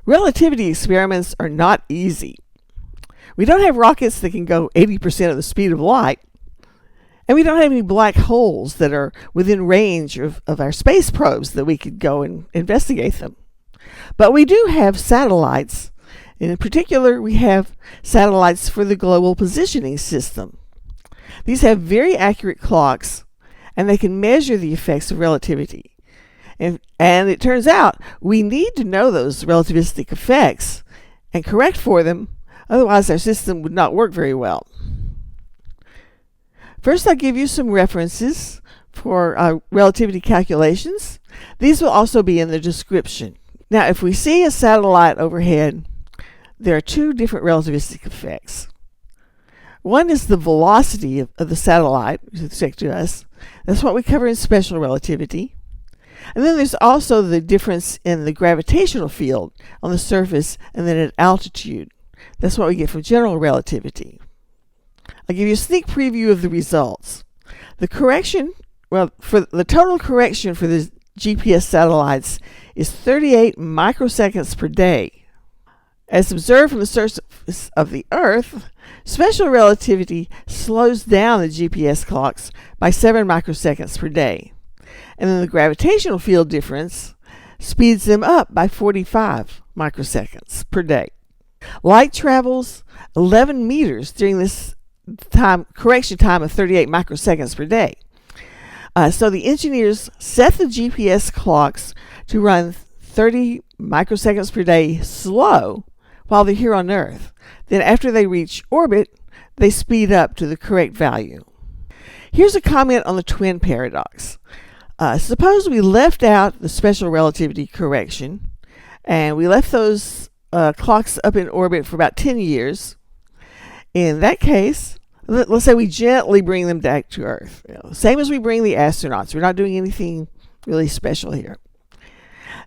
Relativity experiments are not easy. We don't have rockets that can go 80% of the speed of light, and we don't have any black holes that are within range of our space probes that we could go and investigate them. But we do have satellites. In particular, we have satellites for the Global Positioning System. These have very accurate clocks, and they can measure the effects of relativity. And it turns out we need to know those relativistic effects and correct for them, otherwise our system would not work very well. First, I'll give you some references for relativity calculations. These will also be in the description. Now, if we see a satellite overhead, there are two different relativistic effects. One is the velocity of the satellite with respect to us. That's what we cover in special relativity. And then there's also the difference in the gravitational field on the surface and then at altitude. That's what we get from general relativity. I'll give you a sneak preview of the results. The total correction for the GPS satellites is 38 microseconds per day. As observed from the surface of the Earth, special relativity slows down the GPS clocks by 7 microseconds per day. And then the gravitational field difference speeds them up by 45 microseconds per day. Light travels 11 meters during this correction time of 38 microseconds per day. So the engineers set the GPS clocks to run 30 microseconds per day slow while they're here on Earth. Then after they reach orbit, they speed up to the correct value. Here's a comment on the twin paradox. Suppose we left out the special relativity correction, and we left those clocks up in orbit for about 10 years. In that case, let's say we gently bring them back to Earth. Same as we bring the astronauts. We're not doing anything really special here.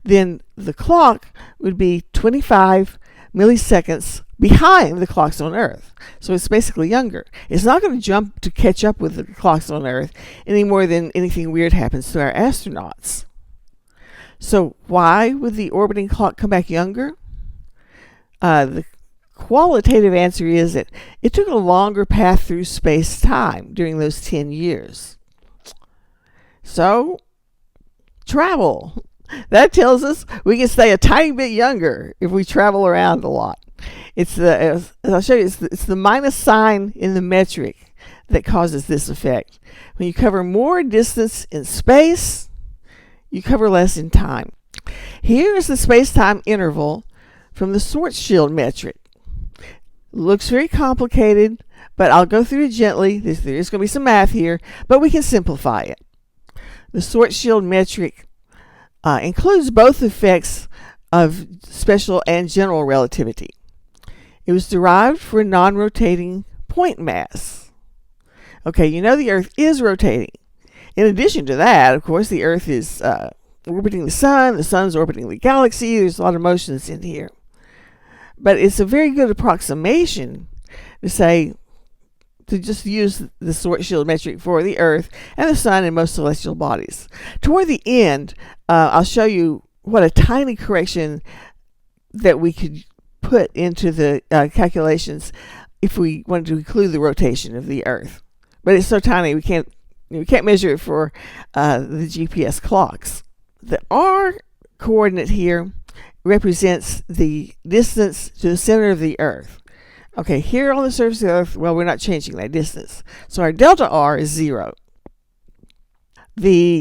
Then the clock would be 25 milliseconds behind the clocks on Earth. So it's basically younger. It's not going to jump to catch up with the clocks on Earth any more than anything weird happens to our astronauts. So why would the orbiting clock come back younger? The qualitative answer is that it took a longer path through space-time during those 10 years. So, travel. That tells us we can stay a tiny bit younger if we travel around a lot. As I'll show you, it's the minus sign in the metric that causes this effect. When you cover more distance in space, you cover less in time. Here is the space-time interval from the Schwarzschild metric. Looks very complicated, but I'll go through it gently. There is going to be some math here, but we can simplify it. The Schwarzschild metric includes both effects of special and general relativity. It was derived for a non-rotating point mass. Okay, you know the Earth is rotating. In addition to that, of course, the Earth is orbiting the Sun's orbiting the galaxy. There's a lot of motions in here. But it's a very good approximation to just use the Schwarzschild metric for the Earth and the Sun and most celestial bodies. Toward the end, I'll show you what a tiny correction that we could put into the calculations if we wanted to include the rotation of the Earth. But it's so tiny we can't measure it for the GPS clocks. The R coordinate here represents the distance to the center of the Earth. Okay, here on the surface of the Earth, well, we're not changing that distance. So our delta R is 0.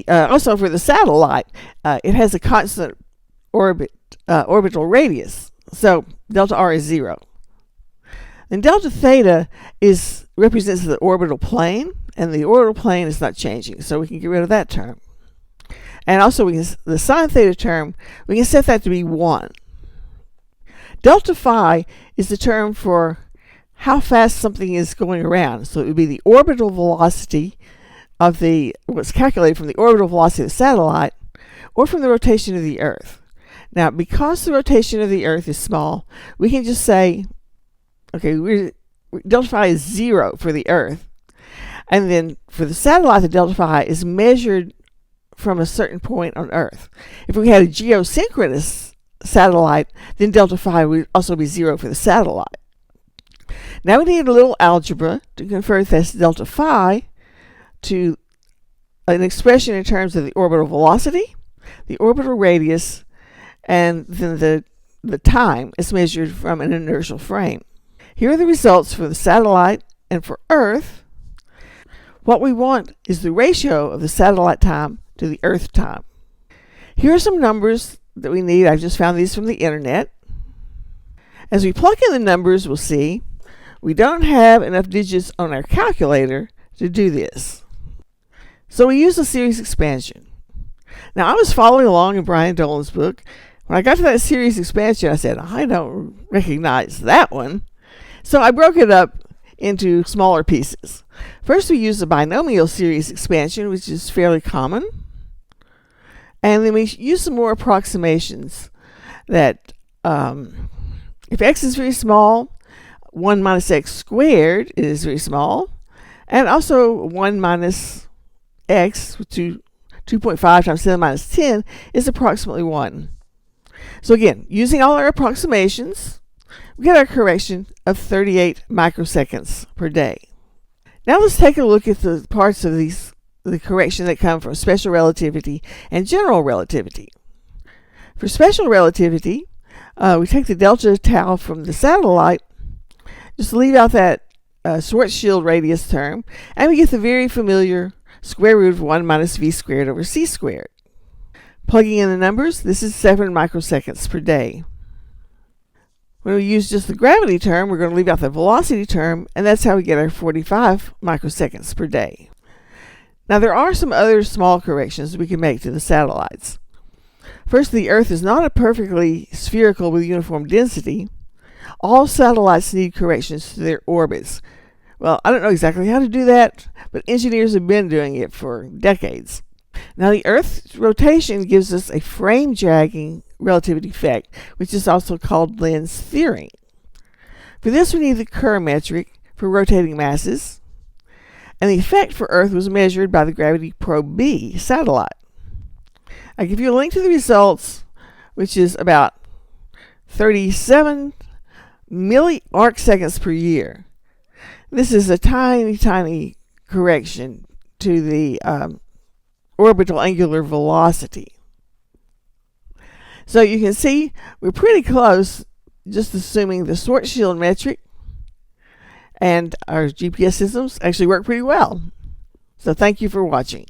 Also for the satellite, it has a constant orbital radius. So delta R is 0. Then delta theta represents the orbital plane, and the orbital plane is not changing, so we can get rid of that term. And also the sine theta term, we can set that to be 1. Delta phi is the term for how fast something is going around. So it would be the orbital velocity of what's calculated from the orbital velocity of the satellite or from the rotation of the Earth. Now, because the rotation of the Earth is small, we can just say, okay, delta phi is 0 for the Earth. And then for the satellite, the delta phi is measured from a certain point on Earth. If we had a geosynchronous satellite, then delta phi would also be 0 for the satellite. Now we need a little algebra to convert this delta phi to an expression in terms of the orbital velocity, the orbital radius, and then the time is measured from an inertial frame. Here are the results for the satellite and for Earth. What we want is the ratio of the satellite time to the Earth time. Here are some numbers that we need. I've just found these from the internet. As we plug in the numbers, we'll see we don't have enough digits on our calculator to do this. So we use a series expansion. Now I was following along in Brian Dolan's book. When I got to that series expansion, I said, I don't recognize that one. So I broke it up into smaller pieces. First, we use the binomial series expansion, which is fairly common. And then we use some more approximations that if x is very small, 1 minus x squared is very small. And also 1 minus x, 2.5 times 7 minus 10, is approximately 1. So again, using all our approximations, we get our correction of 38 microseconds per day. Now let's take a look at the parts of the correction that come from special relativity and general relativity. For special relativity, we take the delta tau from the satellite, just leave out that Schwarzschild radius term, and we get the very familiar square root of 1 minus v squared over c squared. Plugging in the numbers, this is 7 microseconds per day. When we use just the gravity term, we're going to leave out the velocity term, and that's how we get our 45 microseconds per day. Now there are some other small corrections we can make to the satellites. First, the Earth is not a perfectly spherical with uniform density. All satellites need corrections to their orbits. Well, I don't know exactly how to do that, but engineers have been doing it for decades. Now the Earth's rotation gives us a frame dragging relativity effect, which is also called lens theory. For this we need the Kerr metric for rotating masses, and the effect for Earth was measured by the Gravity Probe B satellite. I give you a link to the results, which is about 37 milli-arcseconds per year. This is a tiny correction to the orbital angular velocity. So you can see we're pretty close, just assuming the Schwarzschild metric and our GPS systems actually work pretty well. So thank you for watching.